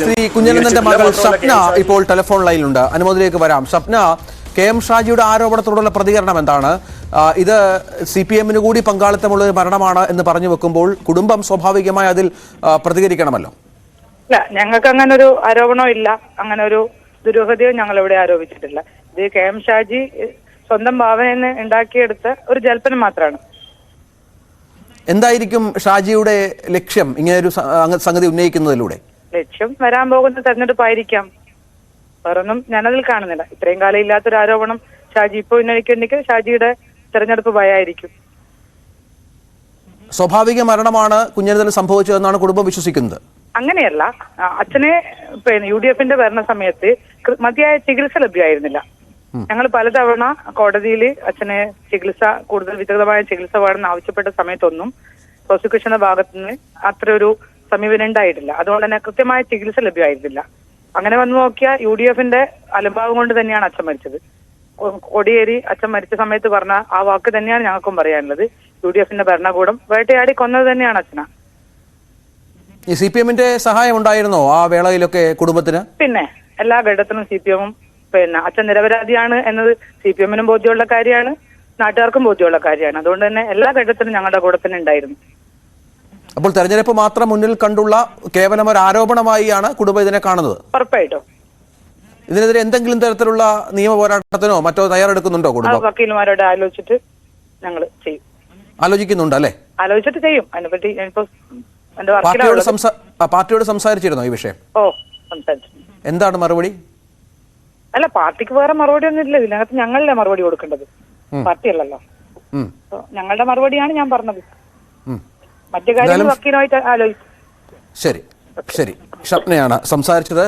ശ്രീ കുഞ്ഞനന്ദന്റെ മകൾ സ്വപ്ന ഇപ്പോൾ ടെലിഫോൺ ലൈനിലുണ്ട്. അനുമതിയിലേക്ക് വരാം. സ്വപ്ന, കെ.എം. ഷാജിയുടെ ആരോപണത്തോടുള്ള പ്രതികരണം എന്താണ്? ഇത് CPM-ന് കൂടി പങ്കാളിത്തമുള്ള ഒരു മരണമാണ് എന്ന് പറഞ്ഞു വെക്കുമ്പോൾ കുടുംബം സ്വാഭാവികമായി അതിൽ പ്രതികരിക്കണമല്ലോ. ഇല്ല, ഞങ്ങൾക്ക് അങ്ങനെ ഒരു ആരോപണവും ഇല്ല, അങ്ങനെ ഒരു ദുരൂഹതയോ ഞങ്ങൾ ഇവിടെ ആരോപിച്ചിട്ടില്ല. ഇത് കെ.എം. ഷാജി സ്വന്തം ഭാവനയിൽ നിന്ന് ഉണ്ടാക്കിയെടുത്ത ഒരു ജൽപ്പനം മാത്രമാണ്. എന്തായിരിക്കും ഷാജിയുടെ ലക്ഷ്യം ഇങ്ങനൊരു സംഗതി ഉന്നയിക്കുന്നതിലൂടെ? ലക്ഷ്യം വരാൻ പോകുന്ന തെരഞ്ഞെടുപ്പായിരിക്കാം, വേറൊന്നും ഞാനതിൽ കാണുന്നില്ല. ഇത്രയും കാലം ഇല്ലാത്തൊരു ആരോപണം ഷാജി ഇപ്പോൾ ഉന്നയിക്കുന്നെങ്കിൽ ഷാജിയുടെ തെരഞ്ഞെടുപ്പ് ഭയമായിരിക്കും. സ്വാഭാവിക മരണമാണ് കുഞ്ഞനന്തന് സംഭവിച്ചതെന്നാണ് കുടുംബം വിശ്വസിക്കുന്നത്. അങ്ങനെയല്ല, അച്ഛനെ UDF-ന്റെ ഭരണ സമയത്ത് മതിയായ ചികിത്സ ലഭ്യമായിരുന്നില്ല. ഞങ്ങൾ പലതവണ കോടതിയിൽ അച്ഛനെ കൂടുതൽ വിദഗ്ധമായ ചികിത്സ വേണമെന്ന് ആവശ്യപ്പെട്ട സമയത്തൊന്നും പ്രോസിക്യൂഷന്റെ ഭാഗത്തുനിന്ന് അത്ര ഒരു സമീപനം ഉണ്ടായിട്ടില്ല. അതുകൊണ്ട് തന്നെ കൃത്യമായ ചികിത്സ ലഭ്യമായിരുന്നില്ല. അങ്ങനെ വന്നു നോക്കിയാൽ UDF-ന്റെ അലംഭാവം കൊണ്ട് തന്നെയാണ് അച്ഛൻ മരിച്ചത്. കൊടിയേരി അച്ഛൻ മരിച്ച സമയത്ത് പറഞ്ഞ ആ വാക്ക് തന്നെയാണ് ഞങ്ങൾക്കും പറയാനുള്ളത്. UDF-ന്റെ ഭരണകൂടം വേട്ടയാടി കൊന്നത് തന്നെയാണ് അച്ഛന. ഈ CPM-ന്റെ സഹായം ഉണ്ടായിരുന്നോ ആ വേളയിലൊക്കെ കുടുംബത്തിന്? പിന്നെ എല്ലാ ഘട്ടത്തിലും CPM-ഉം അച്ഛൻ നിരപരാധിയാണ് എന്നത് CPM-നും ബോധ്യമുള്ള കാര്യമാണ്, നാട്ടുകാർക്കും ബോധ്യമുള്ള കാര്യമാണ്. അതുകൊണ്ട് തന്നെ എല്ലാ ഘട്ടത്തിലും ഞങ്ങളുടെ കൂടെ തന്നെ ഉണ്ടായിരുന്നു. അപ്പോൾ തെരഞ്ഞെടുപ്പ് മാത്രം മുന്നിൽ കണ്ടുള്ള കേവലം ഒരു ആരോപണമായിയാണ് കുടുംബം ഇതിനെ കാണുന്നത്? ഉറപ്പായിട്ടും. ഇതിനെതിരെ എന്തെങ്കിലും തരത്തിലുള്ള നിയമ പോരാട്ടത്തിനോ മറ്റോ തയ്യാറെടുക്കുന്നുണ്ടോ കുടുംബം? വക്കീലുമാരോട് ആലോചിച്ചിട്ട് ഞങ്ങൾ ചെയ്യും. ആലോചിക്കുന്നുണ്ട് അല്ലേ? ആലോചിച്ചിട്ട് ചെയ്യും. അതിനെപ്പറ്റി പാർട്ടിയോട് സംസാരിച്ചിരുന്നോ ഈ വിഷയം? സംസാരിച്ചു. എന്താണ് മറുപടി? അല്ല, പാർട്ടിക്ക് വേറെ മറുപടി ഒന്നും ഇല്ല. ഇതിനകത്ത് ഞങ്ങളല്ലേ മറുപടി കൊടുക്കേണ്ടത്, പാർട്ടി അല്ലല്ലോ. ഞങ്ങളുടെ മറുപടിയാണ് ഞാൻ പറഞ്ഞത്. മറ്റു കാര്യങ്ങൾ വക്കീലുമായിട്ട് ആലോചിക്കും. ശരി, സ്വപ്നയാണ് സംസാരിച്ചത്.